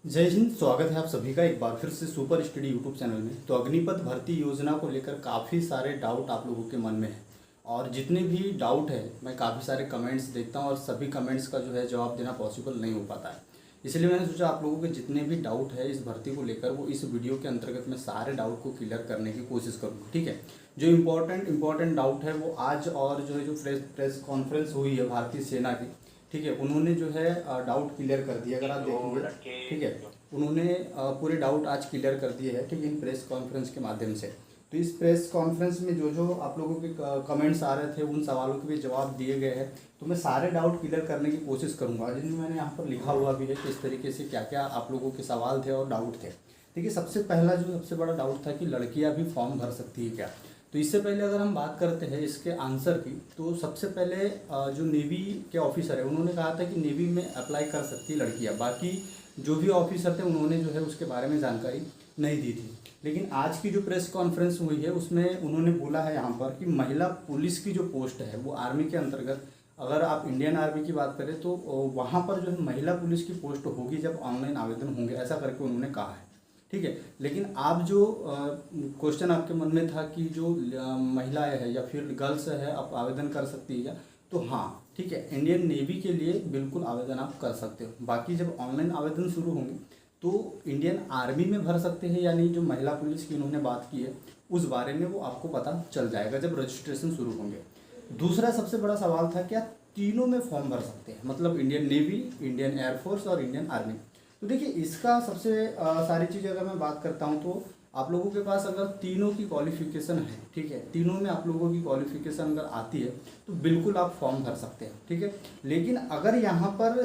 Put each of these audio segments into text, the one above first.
जय हिंद। स्वागत है आप सभी का एक बार फिर से सुपर स्टडी यूट्यूब चैनल में। तो अग्निपथ भर्ती योजना को लेकर काफ़ी सारे डाउट आप लोगों के मन में है और जितने भी डाउट है मैं काफ़ी सारे कमेंट्स देखता हूं और सभी कमेंट्स का जो है जवाब देना पॉसिबल नहीं हो पाता है। इसलिए मैंने सोचा आप लोगों के जितने भी डाउट है इस भर्ती को लेकर वो इस वीडियो के अंतर्गत मैं सारे डाउट को क्लियर करने की कोशिश करूँगा। ठीक है, जो इम्पोर्टेंट डाउट है वो आज और जो है जो प्रेस कॉन्फ्रेंस हुई है भारतीय सेना की, ठीक है, उन्होंने जो है डाउट क्लियर कर दिया। अगर आप देखेंगे, ठीक है, उन्होंने पूरे डाउट आज क्लियर कर दिए हैं, ठीक है, इन प्रेस कॉन्फ्रेंस के माध्यम से। तो इस प्रेस कॉन्फ्रेंस में जो जो आप लोगों के कमेंट्स आ रहे थे उन सवालों के भी जवाब दिए गए हैं। तो मैं सारे डाउट क्लियर करने की कोशिश करूंगा, जिनमें मैंने यहाँ पर लिखा हुआ भी है किस तरीके से क्या क्या आप लोगों के सवाल थे और डाउट थे। देखिए, सबसे पहला जो सबसे बड़ा डाउट था कि लड़कियाँ भी फॉर्म भर सकती है क्या। तो इससे पहले अगर हम बात करते हैं इसके आंसर की, तो सबसे पहले जो नेवी के ऑफिसर है उन्होंने कहा था कि नेवी में अप्लाई कर सकती है लड़कियां। बाकी जो भी ऑफिसर थे उन्होंने जो है उसके बारे में जानकारी नहीं दी थी। लेकिन आज की जो प्रेस कॉन्फ्रेंस हुई है उसमें उन्होंने बोला है यहाँ पर कि महिला पुलिस की जो पोस्ट है वो आर्मी के अंतर्गत, अगर आप इंडियन आर्मी की बात करें तो वहाँ पर जो है महिला पुलिस की पोस्ट होगी जब ऑनलाइन आवेदन होंगे, ऐसा करके उन्होंने कहा है। ठीक है, लेकिन आप जो क्वेश्चन आपके मन में था कि जो महिलाएं है या फिर गर्ल्स है आप आवेदन कर सकती है क्या, तो हाँ, ठीक है, इंडियन नेवी के लिए बिल्कुल आवेदन आप कर सकते हो। बाकी जब ऑनलाइन आवेदन शुरू होंगे तो इंडियन आर्मी में भर सकते हैं या नहीं, जो महिला पुलिस की उन्होंने बात की है उस बारे में वो आपको पता चल जाएगा जब रजिस्ट्रेशन शुरू होंगे। दूसरा सबसे बड़ा सवाल था क्या तीनों में फॉर्म भर सकते हैं, मतलब इंडियन नेवी, इंडियन एयरफोर्स और इंडियन आर्मी। तो देखिए, इसका सबसे सारी चीज़ें अगर मैं बात करता हूँ तो आप लोगों के पास अगर तीनों की क्वालिफिकेशन है, ठीक है, तीनों में आप लोगों की क्वालिफिकेशन अगर आती है तो बिल्कुल आप फॉर्म भर सकते हैं। ठीक है, लेकिन अगर यहाँ पर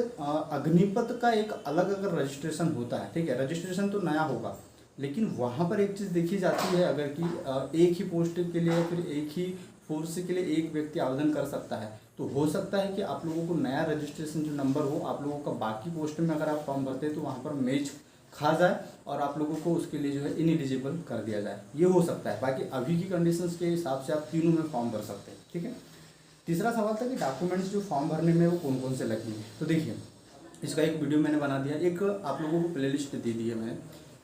अग्निपथ का एक अलग अगर रजिस्ट्रेशन होता है, ठीक है, रजिस्ट्रेशन तो नया होगा, लेकिन वहाँ पर एक चीज़ देखी जाती है, अगर कि एक ही पोस्ट के लिए फिर एक ही फोर्स के लिए एक व्यक्ति आवेदन कर सकता है, तो हो सकता है कि आप लोगों को नया रजिस्ट्रेशन जो नंबर हो आप लोगों का बाकी पोस्ट में अगर आप फॉर्म भरते हैं तो वहाँ पर मैच खा जाए और आप लोगों को उसके लिए जो है इनएलिजिबल कर दिया जाए, ये हो सकता है। बाकी अभी की कंडीशंस के हिसाब से आप तीनों में फॉर्म भर सकते हैं। ठीक है, तीसरा सवाल था कि डॉक्यूमेंट्स जो फॉर्म भरने में वो कौन कौन से लगेंगे। तो देखिए, इसका एक वीडियो मैंने बना दिया, एक आप लोगों को प्लेलिस्ट दे दी है मैंने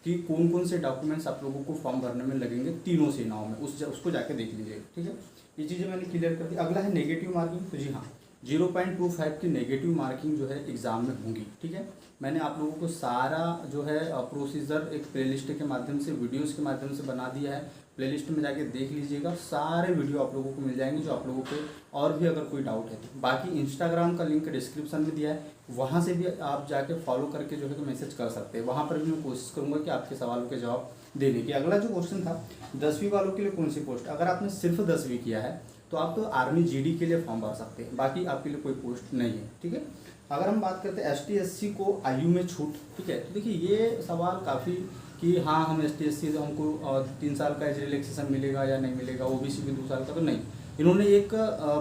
कि कौन कौन से डॉक्यूमेंट्स आप लोगों को फॉर्म भरने में लगेंगे तीनों सेनाओं में, उसको जाके देख लीजिएगा। ठीक है, ये चीज़ें मैंने क्लियर कर दी। अगला है नेगेटिव मार्किंग। तो जी हाँ, 0.25 की नेगेटिव मार्किंग जो है एग्ज़ाम में होंगी। ठीक है, मैंने आप लोगों को सारा जो है प्रोसीजर एक प्लेलिस्ट के माध्यम से, वीडियोस के माध्यम से बना दिया है। प्लेलिस्ट में जाके देख लीजिएगा, सारे वीडियो आप लोगों को मिल जाएंगे जो आप लोगों पे और भी अगर कोई डाउट है तो। बाकी इंस्टाग्राम का लिंक डिस्क्रिप्शन में दिया है, वहाँ से भी आप जाके फॉलो करके जो है तो मैसेज कर सकते हैं। वहाँ पर भी मैं कोशिश करूँगा कि आपके सवालों के जवाब देने की। अगला जो क्वेश्चन था 10वीं वालों के लिए कौन सी पोस्ट, अगर आपने सिर्फ 10वीं किया है तो आप तो आर्मी जीडी के लिए फॉर्म भर सकते हैं, बाकी आपके लिए कोई पोस्ट नहीं है। ठीक है, अगर हम बात करते हैं एसटी एससी को आयु में छूट, ठीक है, तो देखिए ये सवाल काफ़ी कि हाँ हम एसटी एससी तो हमको 3 साल का एज रिलैक्सेशन मिलेगा या नहीं मिलेगा, ओबीसी में 2 साल का तो नहीं। इन्होंने एक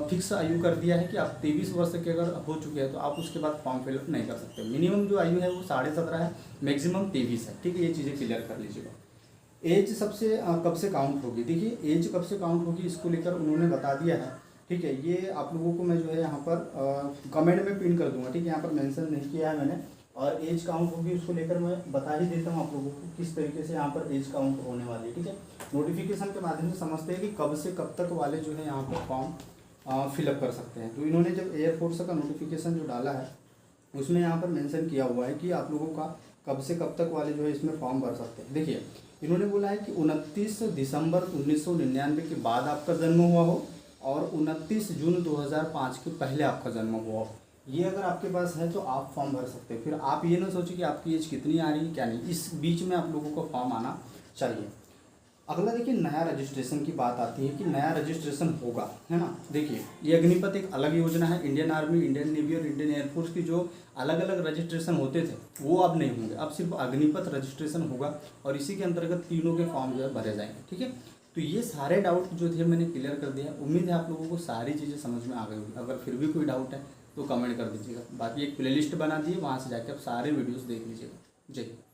फिक्स आयु कर दिया है कि आप 23 वर्ष के अगर हो चुके हैं तो आप उसके बाद फॉर्म फिलअप नहीं कर सकते। मिनिमम जो आयु है वो 17.5 है, मैक्सिमम 23 है। ठीक है, ये चीज़ें क्लियर कर लीजिएगा। एज सबसे कब से काउंट होगी, देखिए एज कब से काउंट होगी इसको लेकर उन्होंने बता दिया है। ठीक है, ये आप लोगों को मैं जो है यहाँ पर कमेंट में पिन कर दूंगा। ठीक है, यहाँ पर मेंशन नहीं किया है मैंने, और एज काउंट होगी उसको लेकर मैं बता ही देता हूँ आप लोगों को किस तरीके से यहाँ पर एज काउंट होने वाली है। ठीक है, नोटिफिकेशन के माध्यम से समझते हैं कि कब से कब तक वाले जो है यहाँ पर फॉर्म फिलअप कर सकते हैं। तो इन्होंने जब एयरफोर्स का नोटिफिकेशन जो डाला है उसमें यहाँ पर मेंशन किया हुआ है कि आप लोगों का कब से कब तक वाले जो है इसमें फॉर्म भर सकते हैं। देखिए, इन्होंने बोला है कि 29 दिसंबर 1999 के बाद आपका जन्म हुआ हो और 29 जून 2005 के पहले आपका जन्म हुआ हो, ये अगर आपके पास है तो आप फॉर्म भर सकते हैं। फिर आप ये ना सोचिए कि आपकी एज कितनी आ रही है क्या नहीं, इस बीच में आप लोगों को फॉर्म आना चाहिए। अगला देखिए, नया रजिस्ट्रेशन की बात आती है कि नया रजिस्ट्रेशन होगा, है ना। देखिए, ये अग्निपथ एक अलग योजना है। इंडियन आर्मी, इंडियन नेवी और इंडियन एयरफोर्स की जो अलग अलग रजिस्ट्रेशन होते थे वो अब नहीं होंगे, अब सिर्फ अग्निपथ रजिस्ट्रेशन होगा और इसी के अंतर्गत तीनों के फॉर्म जो है भरे जाएंगे। ठीक है, तो ये सारे डाउट जो थे मैंने क्लियर कर दिया। उम्मीद है आप लोगों को सारी चीज़ें समझ में आ गई होगी। अगर फिर भी कोई डाउट है तो कमेंट कर दीजिएगा। बाकी एक प्लेलिस्ट बना दी है, वहाँ से जाके आप सारे वीडियोज़ देख लीजिएगा। जय हिंद।